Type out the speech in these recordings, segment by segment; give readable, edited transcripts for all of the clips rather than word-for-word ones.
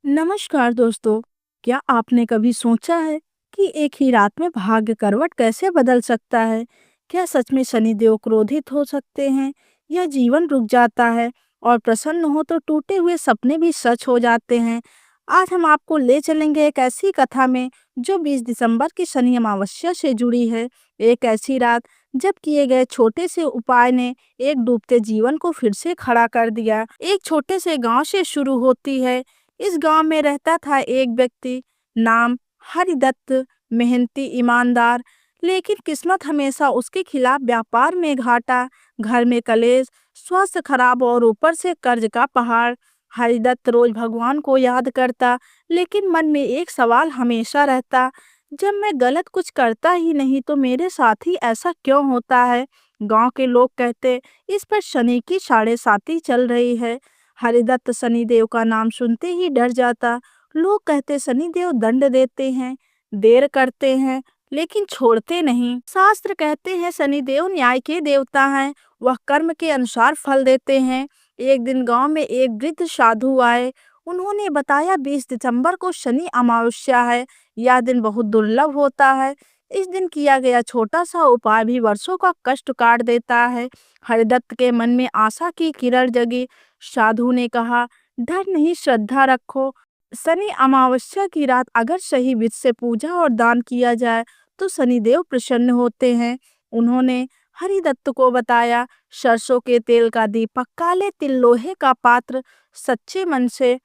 नमस्कार दोस्तों। क्या आपने कभी सोचा है कि एक ही रात में भाग्य करवट कैसे बदल सकता है? क्या सच में शनिदेव क्रोधित हो सकते हैं या जीवन रुक जाता है और प्रसन्न हो तो टूटे हुए सपने भी सच हो जाते हैं? आज हम आपको ले चलेंगे एक ऐसी कथा में जो 20 दिसंबर की शनि अमावस्या से जुड़ी है। एक ऐसी रात जब किए गए छोटे से उपाय ने एक डूबते जीवन को फिर से खड़ा कर दिया। एक छोटे से गांव से शुरू होती है। इस गांव में रहता था एक व्यक्ति, नाम हरिदत्त। मेहनती, ईमानदार, लेकिन किस्मत हमेशा उसके खिलाफ। व्यापार में घाटा, घर में कलेश, स्वास्थ्य खराब और ऊपर से कर्ज का पहाड़। हरिदत्त रोज भगवान को याद करता, लेकिन मन में एक सवाल हमेशा रहता, जब मैं गलत कुछ करता ही नहीं तो मेरे साथ ही ऐसा क्यों होता है? गांव के लोग कहते इस पर शनि की साढ़े साती चल रही है। हरिदत्त शनिदेव का नाम सुनते ही डर जाता। लोग कहते शनिदेव दंड देते हैं, देर करते हैं, लेकिन छोड़ते नहीं। शास्त्र कहते हैं शनिदेव न्याय के देवता हैं, वह कर्म के अनुसार फल देते हैं। एक दिन गांव में एक वृद्ध साधु आए। उन्होंने बताया 20 दिसंबर को शनि अमावस्या है। यह दिन बहुत दुर्लभ होता है। इस दिन किया गया छोटा सा उपाय भी वर्षों का कष्ट काट देता है। हरिदत्त के मन में आशा की किरण जगी। साधु ने कहा, डर नहीं, श्रद्धा रखो। शनि अमावस्या की रात अगर सही विधि से पूजा और दान किया जाए तो शनिदेव प्रसन्न होते हैं। उन्होंने हरिदत्त को बताया, सरसों के तेल का दीपक, काले तिल, लोहे का पात्र, सच्चे मन से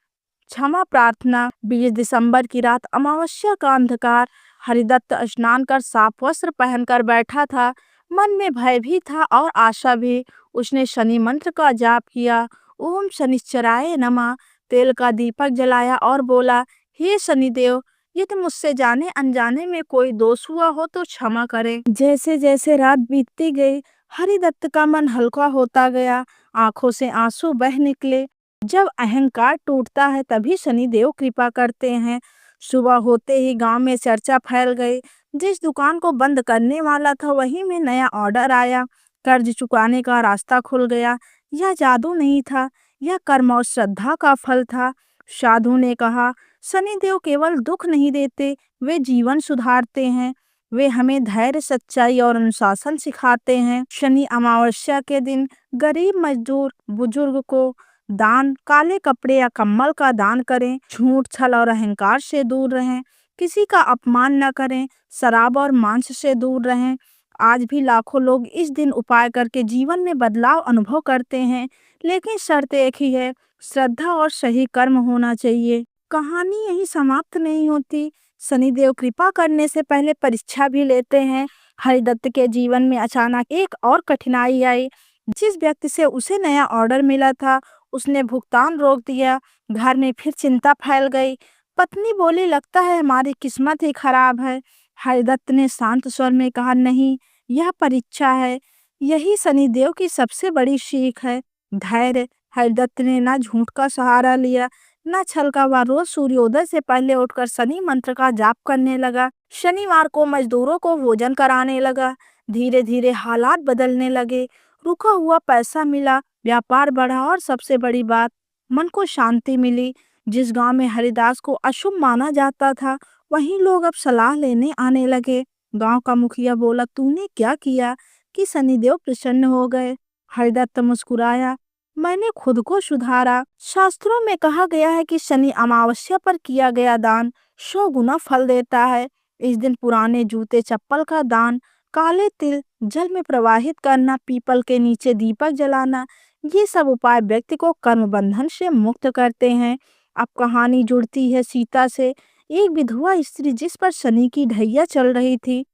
क्षमा प्रार्थना। 20 दिसंबर की रात, अमावस्या का अंधकार। हरिदत्त स्नान कर साफ वस्त्र पहनकर बैठा था। मन में भय भी था और आशा भी। उसने शनि मंत्र का जाप किया, ओम शनिश्चराय नमः। तेल का दीपक जलाया और बोला, हे शनिदेव, यदि मुझसे जाने अनजाने में कोई दोष हुआ हो तो क्षमा करें। जैसे जैसे रात बीतती गई, हरिदत्त का मन हल्का होता गया, आंखों से आंसू बह निकले। जब अहंकार टूटता है तभी शनिदेव कृपा करते हैं। सुबह होते ही गांव में चर्चा फैल गई। जिस दुकान को बंद करने वाला था वहीं में नया ऑर्डर आया। कर्ज चुकाने का रास्ता खुल गया। यह जादू नहीं था, यह कर्म और श्रद्धा का फल था। साधु ने कहा, शनिदेव केवल दुख नहीं देते, वे जीवन सुधारते हैं। वे हमें धैर्य, सच्चाई और अनुशासन सिखाते हैं। शनि अमावस्या के दिन गरीब, मजदूर, बुजुर्ग को दान, काले कपड़े या कम्बल का दान करें। झूठ, छल और अहंकार से दूर रहें। किसी का अपमान न करें। शराब और मांस से दूर रहें। आज भी लाखों लोग इस दिन उपाय करके जीवन में बदलाव अनुभव करते हैं, लेकिन शर्त एक ही है, श्रद्धा और सही कर्म होना चाहिए। कहानी यही समाप्त नहीं होती। शनिदेव कृपा करने से पहले परीक्षा भी लेते हैं। हरिदत्त के जीवन में अचानक एक और कठिनाई आई। जिस व्यक्ति से उसे नया ऑर्डर मिला था उसने भुगतान रोक दिया। घर में फिर चिंता फैल गई। पत्नी बोली, लगता है हमारी किस्मत ही खराब है। हरिदत्त ने शांत स्वर में कहा, नहीं, यह परीक्षा है। यही शनिदेव की सबसे बड़ी सीख है, धैर्य। हरिदत्त ने ना झूठ का सहारा लिया, ना छल का। वह रोज सूर्योदय से पहले उठकर शनि मंत्र का जाप करने लगा। शनिवार को मजदूरों को भोजन कराने लगा। धीरे धीरे हालात बदलने लगे। रुका हुआ पैसा मिला, व्यापार बढ़ा और सबसे बड़ी बात, मन को शांति मिली। जिस गांव में हरिदास को अशुभ माना जाता था वहीं लोग अब सलाह लेने आने लगे। गांव का मुखिया बोला, तूने क्या किया कि शनिदेव प्रसन्न हो गए? हरिदत्त मुस्कुराया, मैंने खुद को सुधारा। शास्त्रों में कहा गया है कि शनि अमावस्या पर किया गया दान 100 गुना फल देता है। इस दिन पुराने जूते, चप्पल का दान, काले तिल जल में प्रवाहित करना, पीपल के नीचे दीपक जलाना, ये सब उपाय व्यक्ति को कर्म बंधन से मुक्त करते हैं। अब कहानी जुड़ती है सीता से, एक विधवा स्त्री जिस पर शनि की ढैया चल रही थी।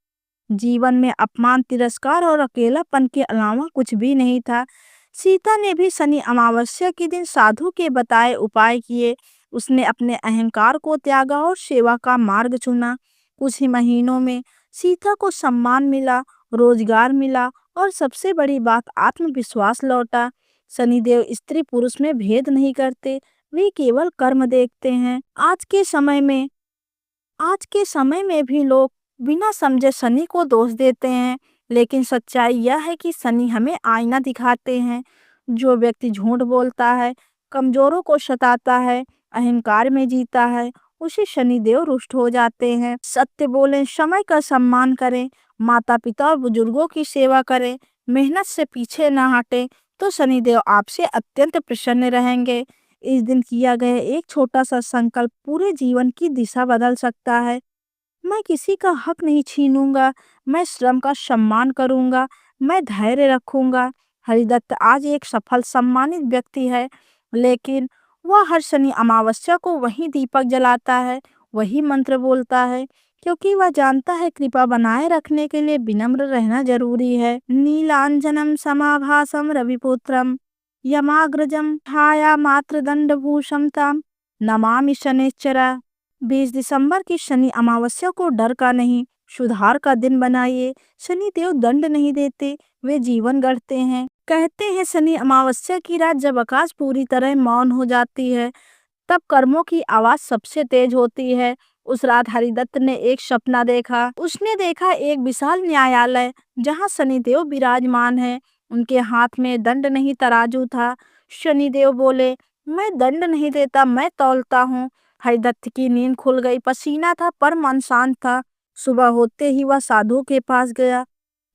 जीवन में अपमान, तिरस्कार और अकेलापन के अलावा कुछ भी नहीं था। सीता ने भी शनि अमावस्या के दिन साधु के बताए उपाय किए। उसने अपने अहंकार को त्यागा और सेवा का मार्ग चुना। कुछ ही महीनों में सीता को सम्मान मिला, रोजगार मिला और सबसे बड़ी बात, आत्मविश्वास लौटा। शनिदेव स्त्री पुरुष में भेद नहीं करते, वे केवल कर्म देखते हैं। आज के समय में भी लोग बिना समझे शनि को दोष देते हैं, लेकिन सच्चाई यह है कि शनि हमें आईना दिखाते हैं। जो व्यक्ति झूठ बोलता है, कमजोरों को सताता है अहंकार में जीता है उसे शनिदेव रुष्ट हो जाते हैं। सत्य बोलें, समय का सम्मान करें, माता पिता और बुजुर्गों की सेवा करें, मेहनत से पीछे न हटें, तो शनिदेव आपसे अत्यंत प्रसन्न रहेंगे। इस दिन किया गया एक छोटा सा संकल्प पूरे जीवन की दिशा बदल सकता है। मैं किसी का हक नहीं छीनूंगा, मैं श्रम का सम्मान करूंगा, मैं धैर्य रखूंगा। हरिदत्त आज एक सफल सम्मानित व्यक्ति है, लेकिन वह हर शनि अमावस्या को वही दीपक जलाता है, वही मंत्र बोलता है, क्योंकि वह जानता है कृपा बनाए रखने के लिए विनम्र रहना जरूरी है। नीलांजनम समाभासम रविपुत्रम यमाग्रजम छाया मात्र दंडभूषम तम नमामि शनिश्चरा। 20 दिसंबर की शनि अमावस्या को डर का नहीं, सुधार का दिन बनाइए। शनि देव दंड नहीं देते, वे जीवन गढ़ते हैं। कहते हैं शनि अमावस्या की रात जब आकाश पूरी तरह मौन हो जाती है, तब कर्मों की आवाज सबसे तेज होती है। उस रात हरिदत्त ने एक सपना देखा। उसने देखा एक विशाल न्यायालय जहाँ शनिदेव विराजमान है। उनके हाथ में दंड नहीं तराजू था। शनिदेव बोले, मैं दंड नहीं देता, मैं तौलता हूँ। हरिदत्त की नींद खुल गई। पसीना था पर मन शांत था। सुबह होते ही वह साधु के पास गया।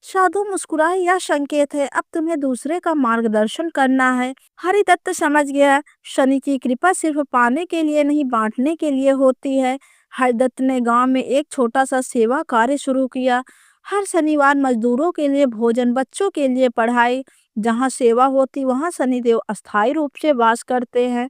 साधु मुस्कुराए, यह संकेत है, अब तुम्हें दूसरे का मार्गदर्शन करना है। हरिदत्त समझ गया, शनि की कृपा सिर्फ पाने के लिए नहीं, बांटने के लिए होती है। हरिदत्त ने गांव में एक छोटा सा सेवा कार्य शुरू किया। हर शनिवार मजदूरों के लिए भोजन, बच्चों के लिए पढ़ाई। जहाँ सेवा होती वहाँ शनिदेव अस्थायी रूप से वास करते हैं।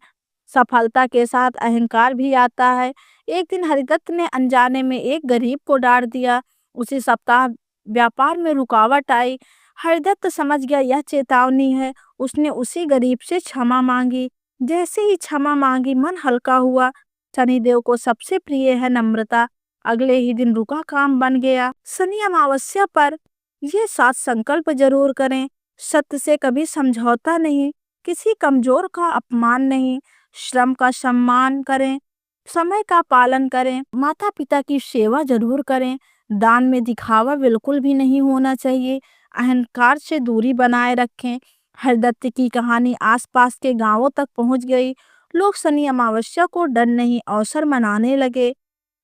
सफलता के साथ अहंकार भी आता है। एक दिन हरिदत्त ने अनजाने में एक गरीब को डांट दिया। उसी सप्ताह व्यापार में रुकावट आई। हरदत्त समझ गया यह चेतावनी है। उसने उसी गरीब से क्षमा मांगी। जैसे ही क्षमा मांगी मन हल्का हुआ। शनिदेव को सबसे प्रिय है नम्रता। अगले ही दिन रुका काम बन गया। शनि अमावस्या पर ये 7 संकल्प जरूर करें। सत्य से कभी समझौता नहीं, किसी कमजोर का अपमान नहीं, श्रम का सम्मान करें, समय का पालन करें, माता पिता की सेवा जरूर करें, दान में दिखावा बिल्कुल भी नहीं होना चाहिए, अहंकार से दूरी बनाए रखें। हरदत्त की कहानी आसपास के गांवों तक पहुंच गई। लोग शनि अमावस्या को डर नहीं, अवसर मनाने लगे।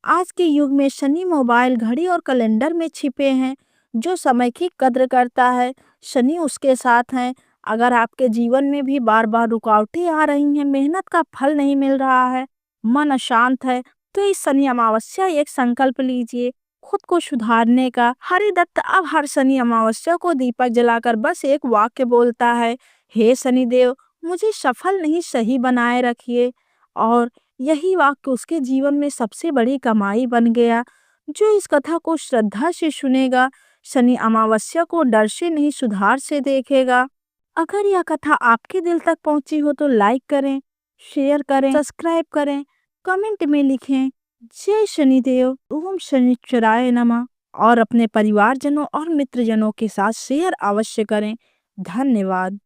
आज के युग में शनि मोबाइल, घड़ी और कैलेंडर में छिपे हैं। जो समय की कद्र करता है, शनि उसके साथ हैं। अगर आपके जीवन में भी बार बार रुकावटें आ रही हैं, मेहनत का फल नहीं मिल रहा है, मन अशांत है, तो इस शनि अमावस्या एक संकल्प लीजिए खुद को सुधारने का। हरिदत्त अब हर शनि अमावस्या को दीपक जलाकर बस एक वाक्य बोलता है, हे शनिदेव, मुझे सफल नहीं सही बनाए रखिए। और यही वाक्य उसके जीवन में सबसे बड़ी कमाई बन गया। जो इस कथा को श्रद्धा से सुनेगा, शनि अमावस्या को डर से नहीं सुधार से देखेगा। अगर यह कथा आपके दिल तक पहुंची हो तो लाइक करें, शेयर करें, सब्सक्राइब करें, कमेंट में लिखें जय शनिदेव, ओम शनिश्चराय नमः, और अपने परिवारजनों और मित्रजनों के साथ शेयर अवश्य करें। धन्यवाद।